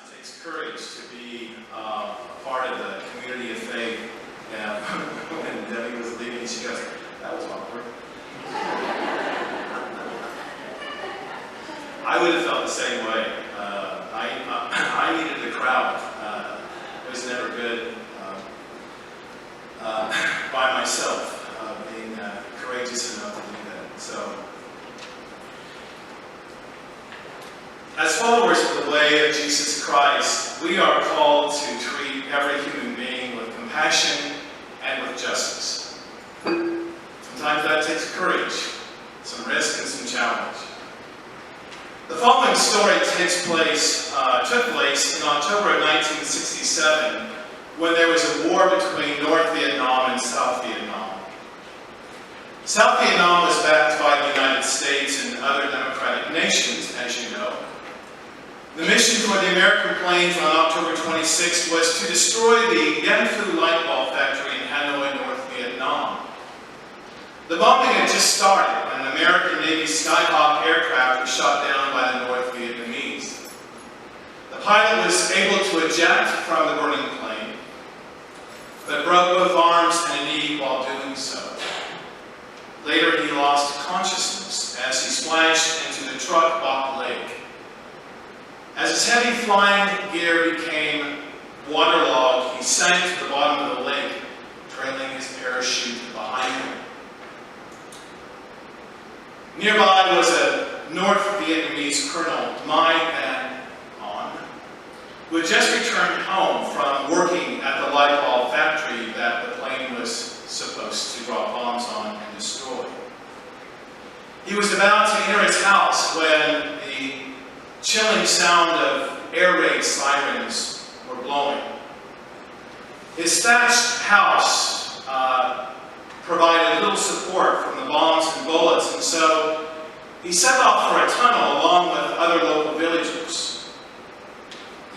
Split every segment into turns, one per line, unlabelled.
it takes courage to be a part of the community of faith. And when Debbie was leaving, she goes, "That was awkward." I would have felt the same way. I needed the crowd. It was never good by myself, being courageous enough to do that. So, as followers of the way of Jesus Christ, we are called to treat every human being with compassion and with justice. Sometimes that takes courage, some risk, and some challenge. The following story took place in October of 1967, when there was a war between North Vietnam and South Vietnam. South Vietnam was backed by the United States and other democratic nations, as you know. The mission for the American planes on October 26th was to destroy the Yen Phu light bulb factory in Hanoi, North Vietnam. The bombing had just started when an American Navy Skyhawk aircraft was shot down by the North Vietnamese. The pilot was able to eject from the burning plane, but broke both arms and a knee while doing so. Later, he lost consciousness as he splashed into the Truck Bok Lake. As his heavy flying gear became waterlogged, he sank to the bottom of the lake, trailing his parachute behind him. Nearby was a North Vietnamese colonel, Mai Van On, who had just returned home from working at the light bulb factory that the plane was supposed to drop bombs on and destroy. He was about to enter his house when the chilling sound of air raid sirens were blowing. His thatched house provided little support from the bombs and bullets, and so he set off for a tunnel along with other local villagers.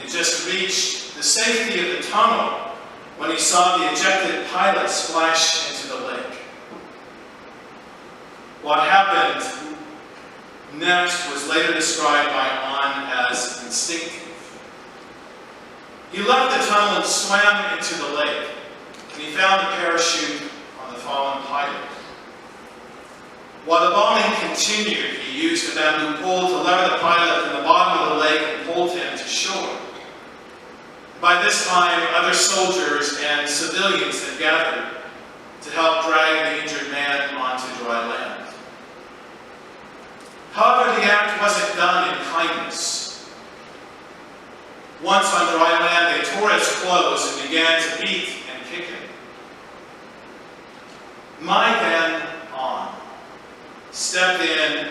He just reached the safety of the tunnel when he saw the ejected pilot splash into the lake. What happened next was later described by An as instinctive. He left the tunnel and swam into the lake, and he found the parachute on the fallen pilot. While the bombing continued, he used a bamboo pole to lever the pilot from the bottom of the lake and pulled him to shore. By this time, other soldiers and civilians had gathered to help drag the injured man onto dry land. However, the act wasn't done in kindness. Once on dry land, they tore his clothes and began to beat and kick him. Mai Van On stepped in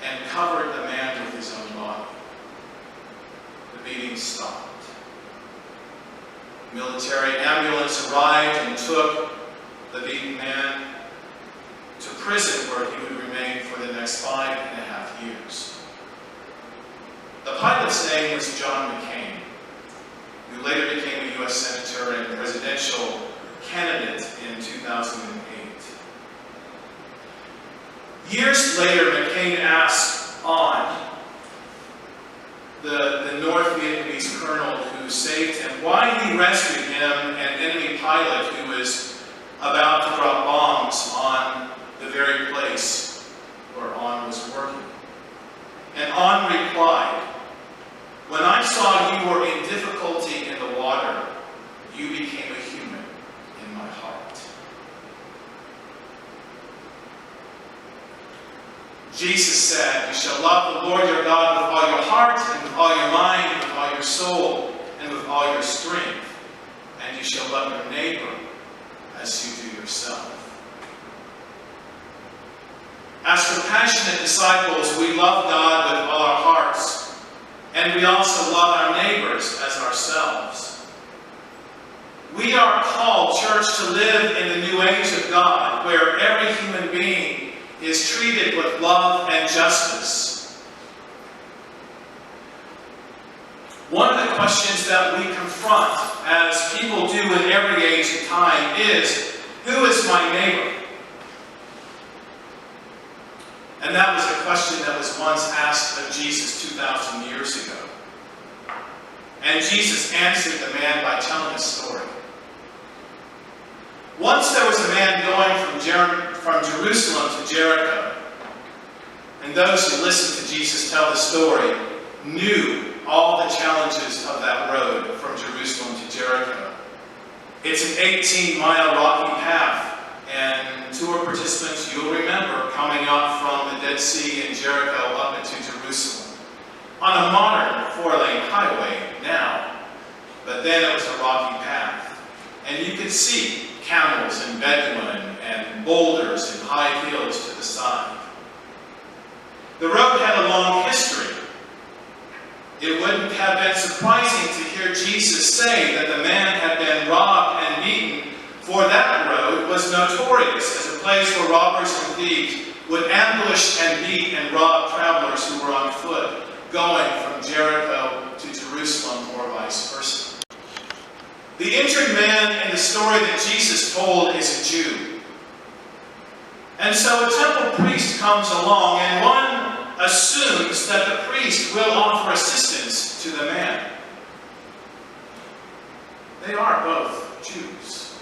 and covered the man with his own body. The beating stopped. The military ambulance arrived and took the beaten man to prison, where he would remain for the next 5.5 years. The pilot's name was John McCain, who later became a U.S. Senator and presidential candidate in 2008. Years later, McCain asked An, the North Vietnamese colonel who saved him, why he rescued him, an enemy pilot who was about to drop bombs on the very place where An was working. And An replied, "When I saw you were in difficulty in the water, you became a human in my heart." Jesus said, "You shall love the Lord your God with all your heart, and with all your mind, and with all your soul, and with all your strength. And you shall love your neighbor as you do yourself." As compassionate disciples, we love God with all our hearts, and we also love our neighbors as ourselves. We are called, church, to live in the new age of God, where every human being is treated with love and justice. One of the questions that we confront, as people do in every age and time, is, who is my neighbor? And that was a question that was once asked of Jesus 2,000 years ago. And Jesus answered the man by telling a story. Once there was a man going from Jerusalem to Jericho. And those who listened to Jesus tell the story knew all the challenges of that road from Jerusalem to Jericho. It's an 18-mile rocky path. And tour participants, you'll remember coming up from the Dead Sea and Jericho up into Jerusalem on a modern 4-lane highway now. But then it was a rocky path. And you could see camels and Bedouin and boulders and high hills to the side. The road had a long history. It wouldn't have been surprising to hear Jesus say that the man had been robbed and beaten, for that road was notorious as a place where robbers and thieves would ambush and beat and rob travelers who were on foot, going from Jericho to Jerusalem or vice versa. The injured man in the story that Jesus told is a Jew. And so a temple priest comes along, and one assumes that the priest will offer assistance to the man. They are both Jews.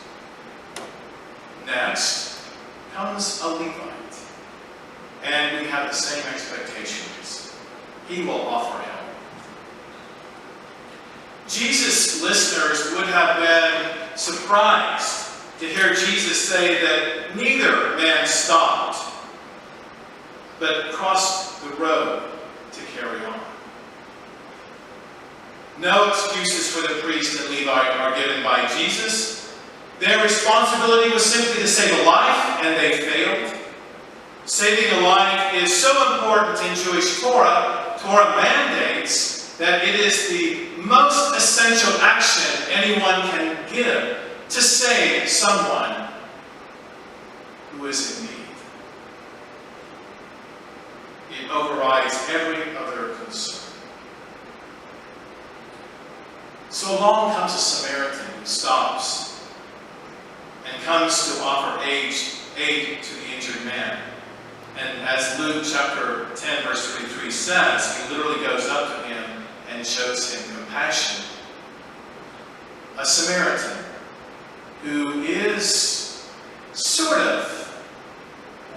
Next comes a Levite, and we have the same expectations. He will offer help. Jesus' listeners would have been surprised to hear Jesus say that neither man stopped, but crossed the road to carry on. No excuses for the priest and Levite are given by Jesus. Their responsibility was simply to save a life, and they failed. Saving a life is so important in Jewish Torah. Torah mandates that it is the most essential action anyone can give to save someone who is in need. It overrides every other concern. So along comes a Samaritan who stops and comes to offer aid to the injured man. And as Luke chapter 10 verse 33 says, he literally goes up to him and shows him compassion. A Samaritan who is sort of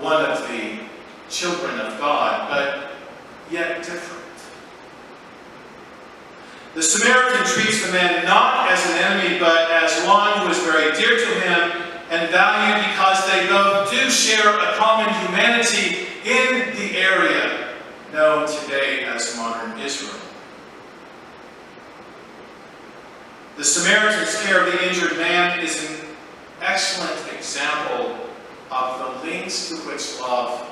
one of the children of God, but yet different. The Samaritan treats the man not as an enemy, but as one who is very dear to him and valued because they both do share a common humanity in the area known today as modern Israel. The Samaritan's care of the injured man is an excellent example of the lengths to which love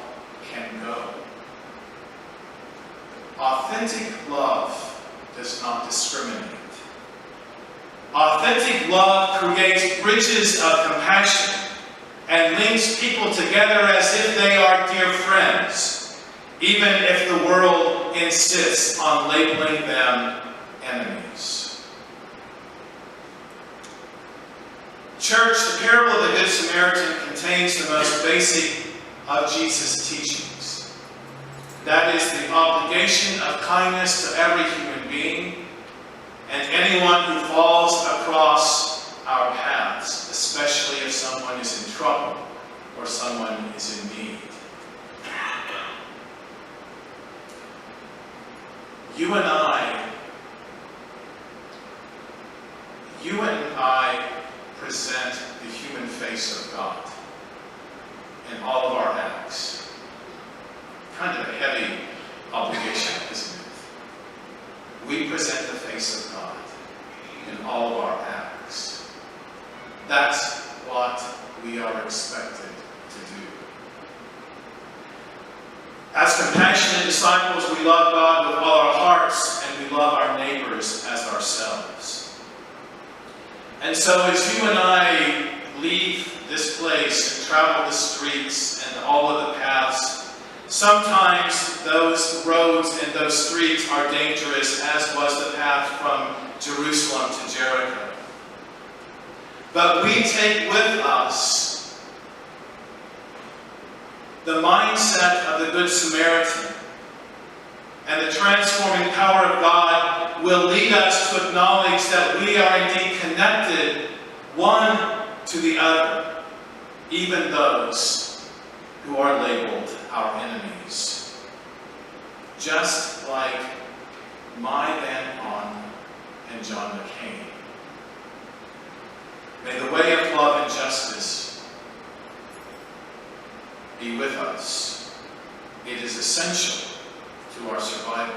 can go. Authentic love does not discriminate. Authentic love creates bridges of compassion and links people together as if they are dear friends, even if the world insists on labeling them enemies. Church, the parable of the Good Samaritan contains the most basic of Jesus' teachings. That is the obligation of kindness to every human being and anyone who falls across our paths, especially if someone is in trouble or someone is in need. You and I present the human face of God in all of our acts. Kind of a heavy obligation, isn't it? We present the face of God in all of our acts. That's what we are expected to do. As compassionate disciples, we love God with all our hearts, and we love our neighbors as ourselves. And so as you and I leave this place and travel the streets and all of the paths, sometimes those roads and those streets are dangerous, as was the path from Jerusalem to Jericho. But we take with us the mindset of the Good Samaritan and the transforming power of God will lead us to acknowledge that we are indeed connected one to the other, even those who are labeled our enemies. Just like my Van On and John McCain. May the way of love and justice be with us. It is essential to our survival.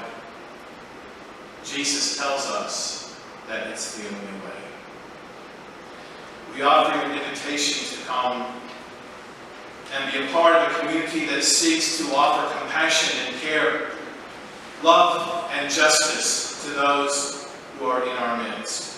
Jesus tells us that it's the only way. We offer you an invitation to come and be a part of a community that seeks to offer compassion and care, love and justice to those who are in our midst.